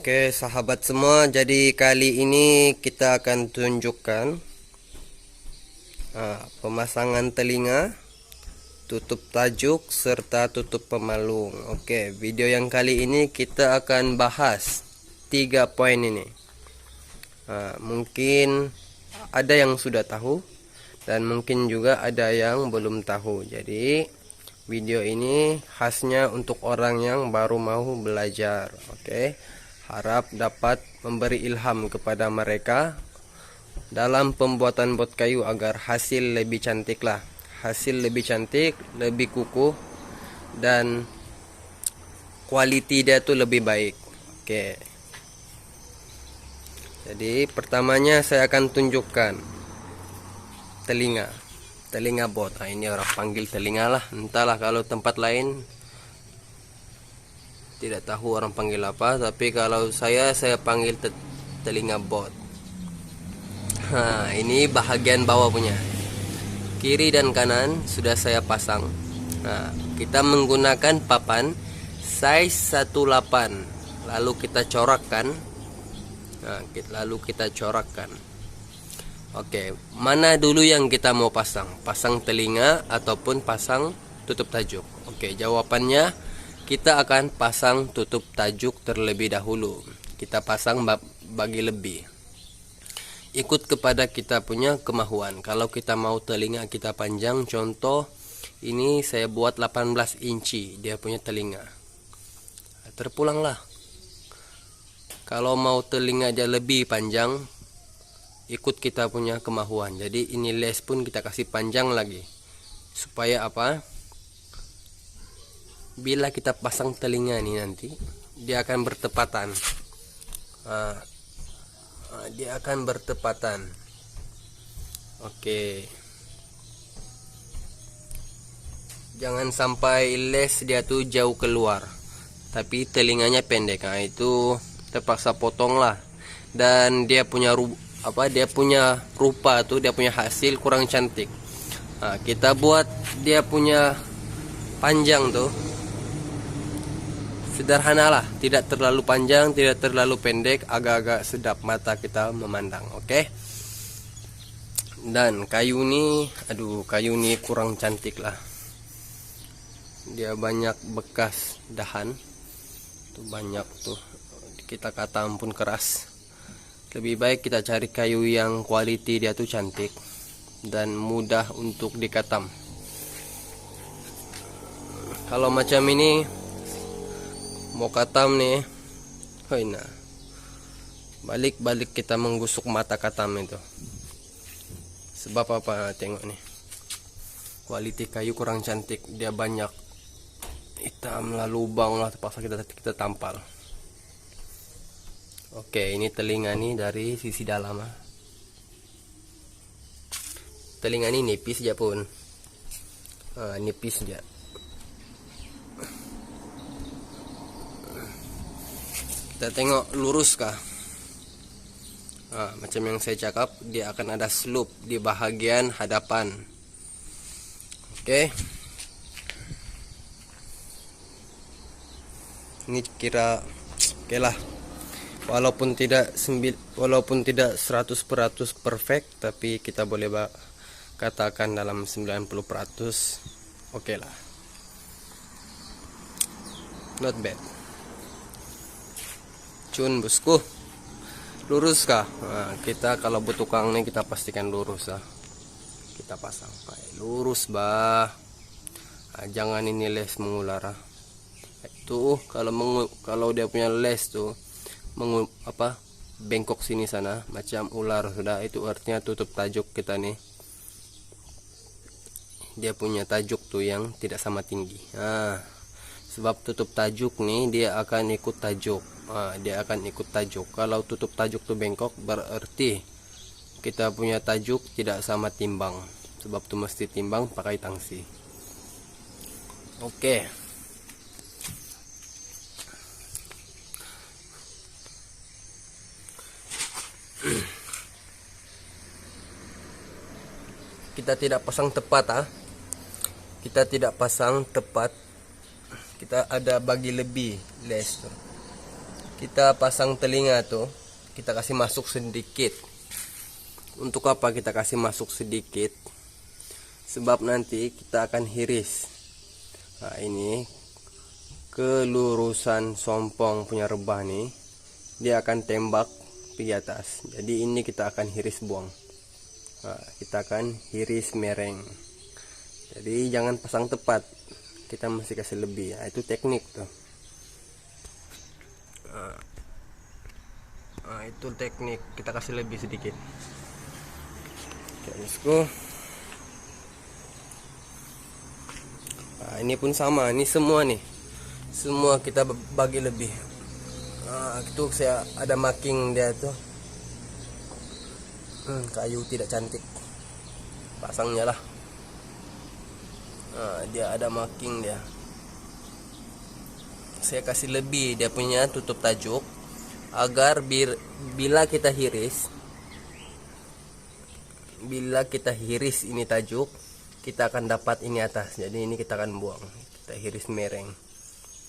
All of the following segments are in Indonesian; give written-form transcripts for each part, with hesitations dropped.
Oke sahabat semua, jadi kali ini kita akan tunjukkan pemasangan telinga, tutup tajuk, serta tutup pemalung. Oke, video yang kali ini kita akan bahas 3 poin ini. Mungkin ada yang sudah tahu dan mungkin juga ada yang belum tahu. Jadi video ini khasnya untuk orang yang baru mau belajar. Oke, harap dapat memberi ilham kepada mereka dalam pembuatan bot kayu agar hasil lebih cantik lah. Hasil lebih cantik, lebih kukuh, dan quality dia tuh lebih baik. Oke, jadi pertamanya saya akan tunjukkan telinga bot. Ini orang panggil telinga lah, entahlah kalau tempat lain tidak tahu orang panggil apa, tapi kalau saya panggil telinga bot. Ini bahagian bawah punya, kiri dan kanan sudah saya pasang. Kita menggunakan papan size 18, lalu kita corakkan. Oke, mana dulu yang kita mau pasang? Pasang telinga ataupun pasang tutup tajuk? Oke, jawabannya kita akan pasang tutup tajuk terlebih dahulu. Kita pasang bagi lebih. Ikut kepada kita punya kemauan. Kalau kita mau telinga kita panjang, contoh ini saya buat 18 inci dia punya telinga. Terpulanglah. Kalau mau telinga aja lebih panjang, ikut kita punya kemauan. Jadi ini les pun kita kasih panjang lagi. Supaya apa? Bila kita pasang telinga ini nanti dia akan bertepatan. Dia akan bertepatan. Oke. Jangan sampai les dia tuh jauh keluar, tapi telinganya pendek. Itu terpaksa potong lah. Dan dia punya rupa tuh, dia punya hasil kurang cantik. Kita buat dia punya panjang tuh sederhana lah, tidak terlalu panjang, tidak terlalu pendek, agak-agak sedap mata kita memandang. Oke. Dan kayu ini kurang cantik lah. Dia banyak bekas dahan. Tuh banyak tuh. Kita katam pun keras. Lebih baik kita cari kayu yang quality dia tuh cantik dan mudah untuk dikatam. Kalau macam ini mau katam nih, balik-balik kita menggusuk mata katam itu. Sebab apa? Tengok nih, quality kayu kurang cantik, dia banyak hitam lah, lubang lah, terpaksa kita tampal. Oke, ini telinga nih dari sisi dalam. Telinga ini nipis aja pun, nipis aja. Kita tengok lurus kah? Macam yang saya cakap, dia akan ada slope di bahagian hadapan. Oke. Ini kira oke lah. Walaupun tidak 100% perfect, tapi kita boleh katakan dalam 90% oke lah. Not bad. Cun bosku, lurus kah? Kita kalau butuh tukang nih, kita pastikan lurus lah. Kita pasang lurus jangan ini les mengular. Itu kalau dia punya les tuh bengkok sini sana macam ular, sudah itu artinya tutup tajuk kita nih. Dia punya tajuk tuh yang tidak sama tinggi. Sebab tutup tajuk nih dia akan ikut tajuk. Kalau tutup tajuk tuh bengkok, berarti kita punya tajuk tidak sama timbang. Sebab tuh mesti timbang pakai tangsi. Oke. Kita tidak pasang tepat. Kita tidak pasang tepat. Kita ada bagi lebih les. kita pasang telinga tuh, kita kasih masuk sedikit. Untuk apa kita kasih masuk sedikit? Sebab nanti kita akan hiris. Nah, ini kelurusan sompong punya rebah nih, dia akan tembak pergi atas. Jadi ini kita akan hiris buang. Nah, kita akan hiris mereng. Jadi jangan pasang tepat, kita mesti kasih lebih. Nah, itu teknik tuh. Nah, itu teknik, kita kasih lebih sedikit. Oke, bosku. Nah, ini pun sama, ini semua nih, semua kita bagi lebih. Nah, itu saya ada marking dia tuh. Kayu tidak cantik, pasangnya lah. Nah, dia ada marking dia. Saya kasih lebih dia punya tutup tajuk, agar bila kita hiris ini tajuk, kita akan dapat ini atas. Jadi ini kita akan buang, kita hiris mereng.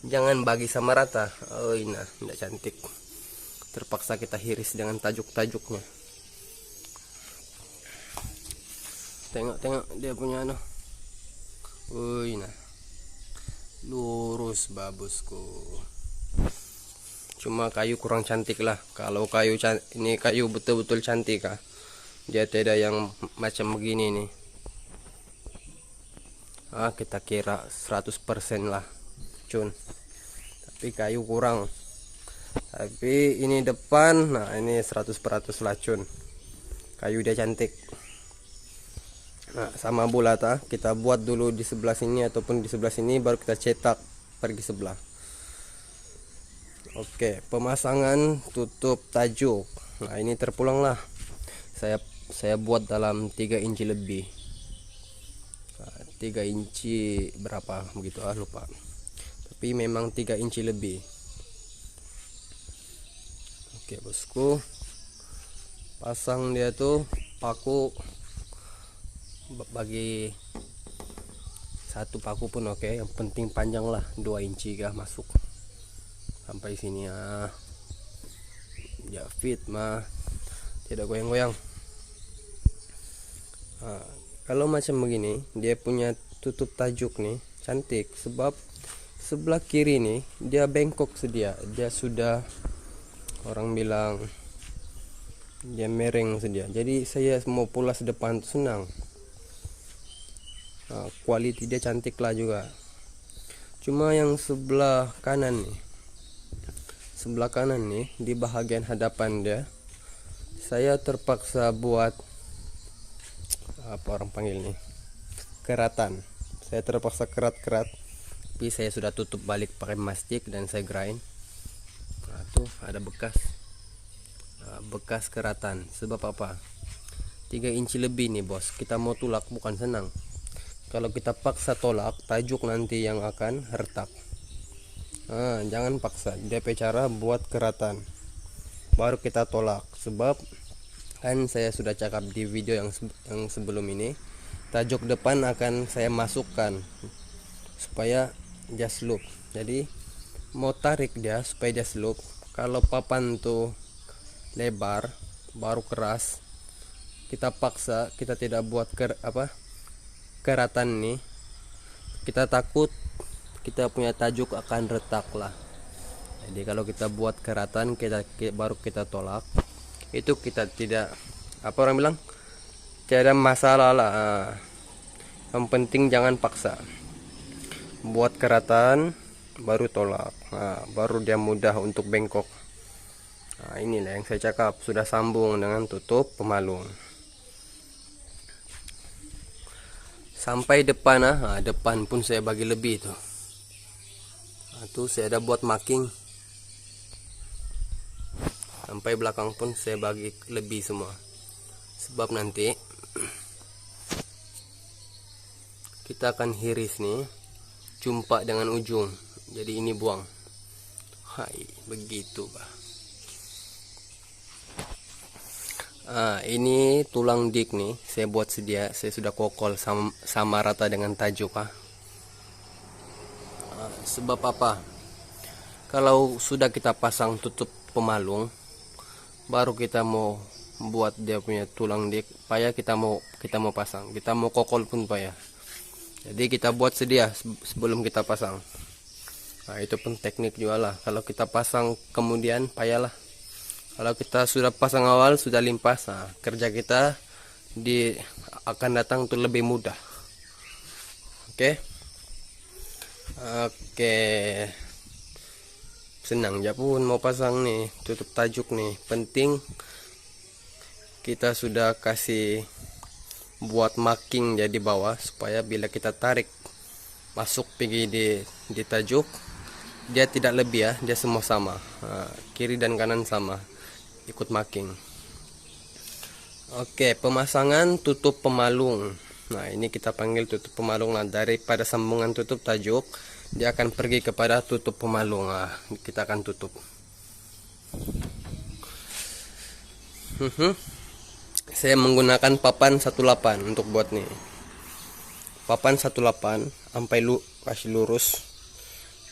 Jangan bagi sama rata. Oh, ini tidak cantik, terpaksa kita hiris dengan tajuk-tajuknya. Tengok dia punya nah, lurus babusku. Cuma kayu kurang cantik lah. Kalau ini kayu betul-betul cantik kah, dia tidak yang macam begini nih. Kita kira 100% lah cun, tapi kayu kurang. Tapi ini depan, nah ini 100% lah cun, kayu dia cantik. Nah, sama bulat kita buat dulu di sebelah sini ataupun di sebelah sini, baru kita cetak pergi sebelah. Oke, pemasangan tutup tajuk. Nah, ini terpulang lah. Saya buat dalam 3 inci lebih. 3 inci berapa begitu lupa. Tapi memang 3 inci lebih. Oke, bosku. Pasang dia tuh paku, bagi satu paku pun oke, yang penting panjang lah, 2 inci kah masuk sampai sini ya. Ya fit mah, tidak goyang-goyang. Nah, kalau macam begini, dia punya tutup tajuk nih cantik, sebab sebelah kiri nih dia bengkok sedia, dia sudah orang bilang dia mereng sedia. Jadi saya mau pulas depan tuh senang. Nah, quality dia cantik lah juga. Cuma yang sebelah kanan nih, di bahagian hadapan dia, saya terpaksa buat apa orang panggil nih, keratan. Saya terpaksa kerat, tapi saya sudah tutup balik pakai mastic dan saya grind. Nah, tuh ada bekas keratan. Sebab apa? 3 inci lebih nih bos, kita mau tulak bukan senang. Kalau kita paksa tolak, tajuk nanti yang akan retak. Nah, jangan paksa. Dia cara buat keratan, baru kita tolak. Sebab kan saya sudah cakap di video yang sebelum ini, tajuk depan akan saya masukkan supaya dia slope. Jadi mau tarik dia supaya dia slope. Kalau papan tuh lebar baru keras, kita paksa, kita tidak buat keratan nih, kita takut kita punya tajuk akan retak lah. Jadi kalau kita buat keratan, baru kita tolak, itu kita tidak orang bilang tidak ada masalah lah. Yang penting jangan paksa, buat keratan baru tolak. Nah, baru dia mudah untuk bengkok. Nah, inilah yang saya cakap, sudah sambung dengan tutup pemalung sampai depan. Depan pun saya bagi lebih tuh. Tuh saya ada buat marking. Sampai belakang pun saya bagi lebih semua. Sebab nanti kita akan hiris nih, jumpa dengan ujung. Jadi ini buang. Hai, begitu bah. Ini tulang dik nih, saya buat sedia, saya sudah kokol sama rata dengan tajuk. Sebab apa? Kalau sudah kita pasang tutup pemalung, baru kita mau buat dia punya tulang dik. Payah kita mau pasang, kita mau kokol pun payah. Jadi kita buat sedia sebelum kita pasang. Nah, itu pun teknik juga lah. Kalau kita pasang kemudian payahlah. Kalau kita sudah pasang awal, sudah limpas, nah, kerja kita akan datang tuh lebih mudah. Oke. Oke. Senang ya pun mau pasang nih tutup tajuk nih. Penting kita sudah kasih buat marking jadi bawah, supaya bila kita tarik masuk pergi di tajuk, dia tidak lebih ya, dia semua sama. Nah, kiri dan kanan sama, ikut marking. Oke, pemasangan tutup pemalung. Nah, ini kita panggil tutup pemalung. Nah, daripada sambungan tutup tajuk, dia akan pergi kepada tutup pemalung. Nah, kita akan tutup. Saya menggunakan papan 18 untuk buat nih. Papan 18 sampai kasih lurus,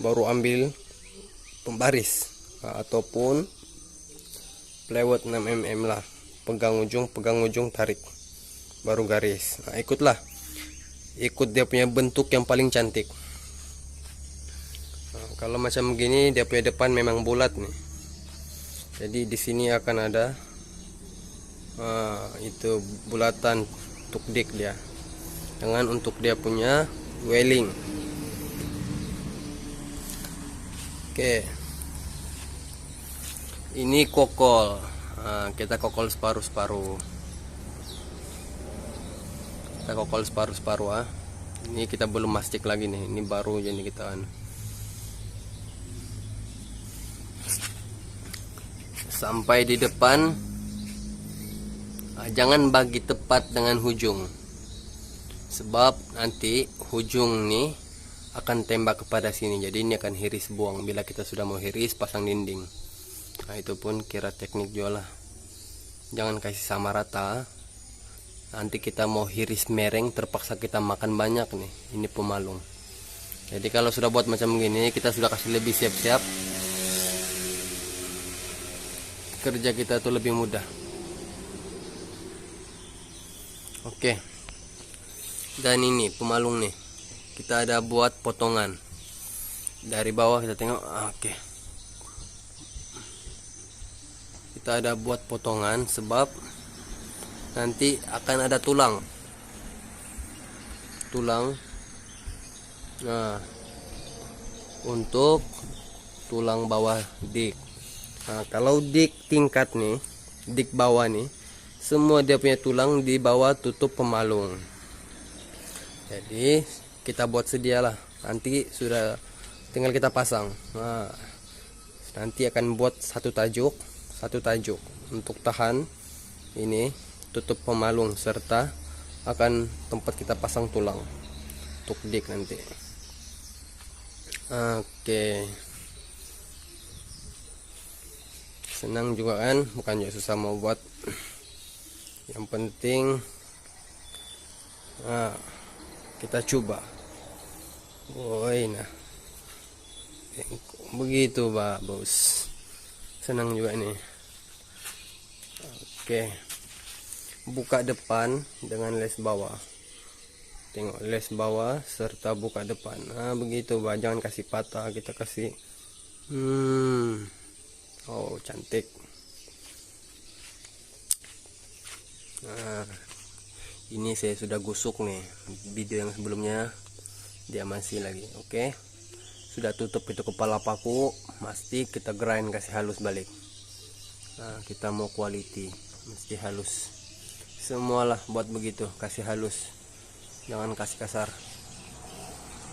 baru ambil pembaris, nah, ataupun plewet 6 mm lah. Pegang ujung, tarik, baru garis. Nah, ikut dia punya bentuk yang paling cantik. Nah, kalau macam begini, dia punya depan memang bulat nih. Jadi di sini akan ada itu bulatan untuk dik dia, dengan untuk dia punya welling. Oke, ini kokol. Nah, kita kokol separuh-separuh. Ini kita belum mastik lagi nih, ini baru jadi kita sampai di depan. Jangan bagi tepat dengan hujung, sebab nanti hujung nih akan tembak kepada sini, jadi ini akan hiris buang bila kita sudah mau hiris pasang dinding. Nah, itu pun kira teknik juga lah. Jangan kasih sama rata, nanti kita mau hiris mereng terpaksa kita makan banyak nih. Ini pemalung. Jadi kalau sudah buat macam gini, kita sudah kasih lebih siap-siap, kerja kita tuh lebih mudah. Oke, dan ini pemalung nih, kita ada buat potongan dari bawah. Kita tengok. Oke, kita ada buat potongan sebab nanti akan ada tulang. Nah, untuk tulang bawah dik. Nah, kalau dik tingkat nih, dik bawah nih, semua dia punya tulang di bawah tutup pemalung. Jadi kita buat sedialah, nanti sudah tinggal kita pasang. Nah, nanti akan buat satu tajuk untuk tahan ini tutup pemalung, serta akan tempat kita pasang tulang untuk dik nanti. Oke, senang juga kan, bukan ya susah mau buat. Yang penting kita coba. Woi, nah begitu bos, senang juga ini. Oke, buka depan dengan les bawah. Tengok les bawah serta buka depan. Nah begitu jangan kasih patah, kita kasih oh cantik. Nah, ini saya sudah gusuk nih. Video yang sebelumnya dia masih lagi. Oke, sudah tutup itu kepala paku, mesti kita grind, kasih halus balik. Nah, kita mau quality, mesti halus. Semualah buat begitu, kasih halus, jangan kasih kasar.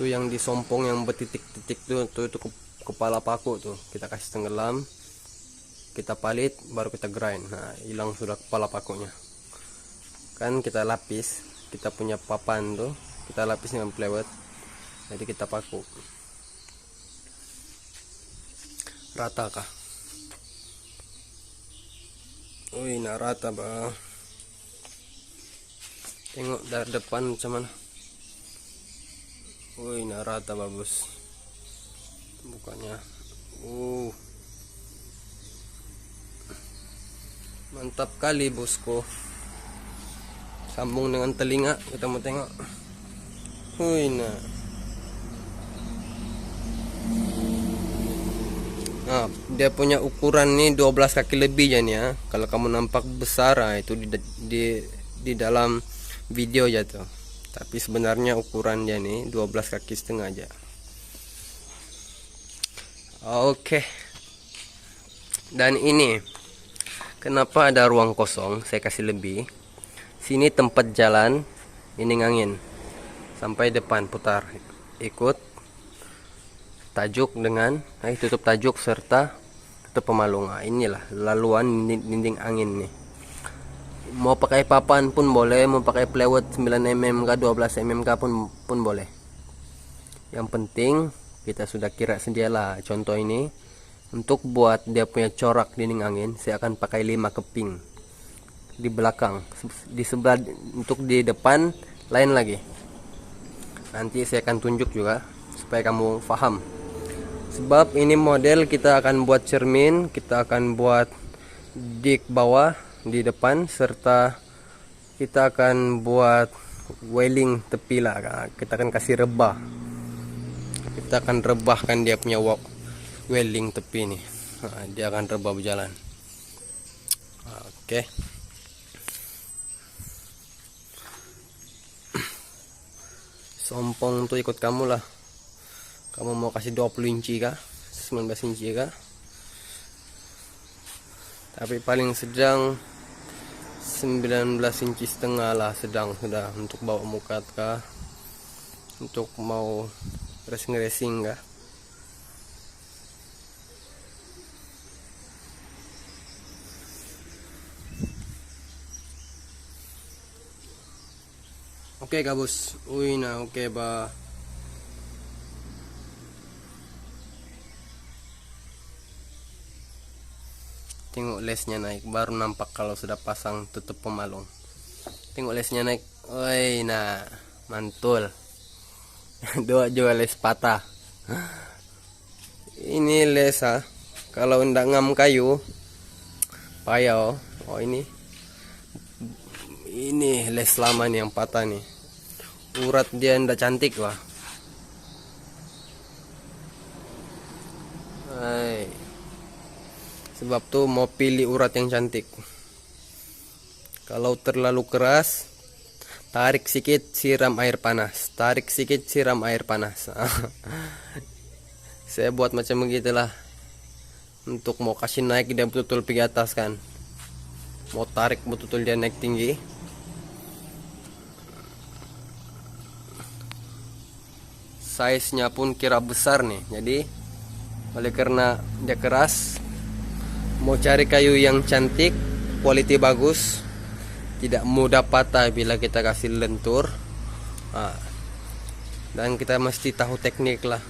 Tuh yang di sompong yang bertitik-titik tuh itu kepala paku tuh, kita kasih tenggelam, kita palit, baru kita grind. Nah, hilang sudah kepala pakunya. Kan kita lapis, kita punya papan tuh, kita lapis dengan plewet, jadi kita paku rata kah. Wih, nah rata bah. Tengok dari depan macam mana. Wih, nah rata bagus, bukanya Mantap kali bosku. Sambung dengan telinga, kita mau tengok. Nah, dia punya ukuran nih 12 kaki lebih ya nih ya. Kalau kamu nampak besar, itu di dalam video ya tuh. Tapi sebenarnya ukurannya nih 12 kaki setengah aja. Oke. Dan ini kenapa ada ruang kosong? Saya kasih lebih. Sini tempat jalan, ini angin sampai depan, putar, ikut tajuk dengan tutup tajuk serta tutup pemalung. Inilah laluan dinding angin nih. Mau pakai papan pun boleh, mau pakai plywood 9 mm ke 12 mm pun boleh. Yang penting kita sudah kira sedialah. Contoh ini untuk buat dia punya corak dinding angin, saya akan pakai 5 keping di belakang, di sebelah. Untuk di depan lain lagi, nanti saya akan tunjuk juga supaya kamu paham. Sebab ini model kita akan buat cermin, kita akan buat dik bawah di depan, serta kita akan buat welding tepi lah. Kita akan kasih rebah, kita akan rebahkan dia punya welding tepi nih. Dia akan rebah berjalan. Oke. Sompong tuh ikut kamu lah. Kamu mau kasih 20 inci kah? 19 inci kah? Tapi paling sedang 19 inci setengah lah, sedang sudah untuk bawa mukat kah? Untuk mau racing kah? Oke kak bos. Oke ba. Tengok lesnya naik, baru nampak kalau sudah pasang tutup pemalung. Tengok lesnya naik. Nah, mantul. Dua juga les patah. Ini les kalau ndak ngam kayu payah. Ini les lama nih yang patah nih. Urat dia ndak cantik wah. Sebab tuh mau pilih urat yang cantik. Kalau terlalu keras, tarik sedikit, siram air panas. Tarik sedikit, siram air panas. Saya buat macam begitulah. Untuk mau kasih naik dia betul-betul pergi atas kan. Mau tarik betul-betul dia naik tinggi. Size-nya pun kira besar nih. Jadi oleh karena dia keras, mau cari kayu yang cantik, quality bagus, tidak mudah patah bila kita kasih lentur. Dan kita mesti tahu teknik lah.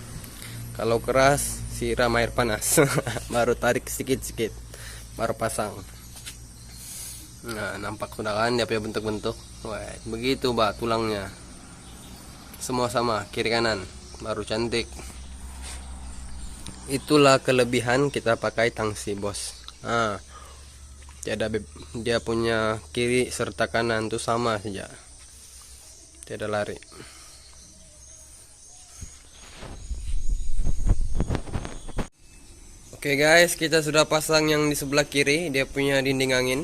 Kalau keras, siram air panas. Baru tarik sedikit-sedikit, baru pasang. Nah, nampak sudah kan dia punya bentuk-bentuk. Begitu tulangnya. Semua sama, kiri kanan, baru cantik. Itulah kelebihan kita pakai tangsi bos. Dia punya kiri serta kanan tuh sama saja, tidak lari. Oke guys, kita sudah pasang yang di sebelah kiri, dia punya dinding angin.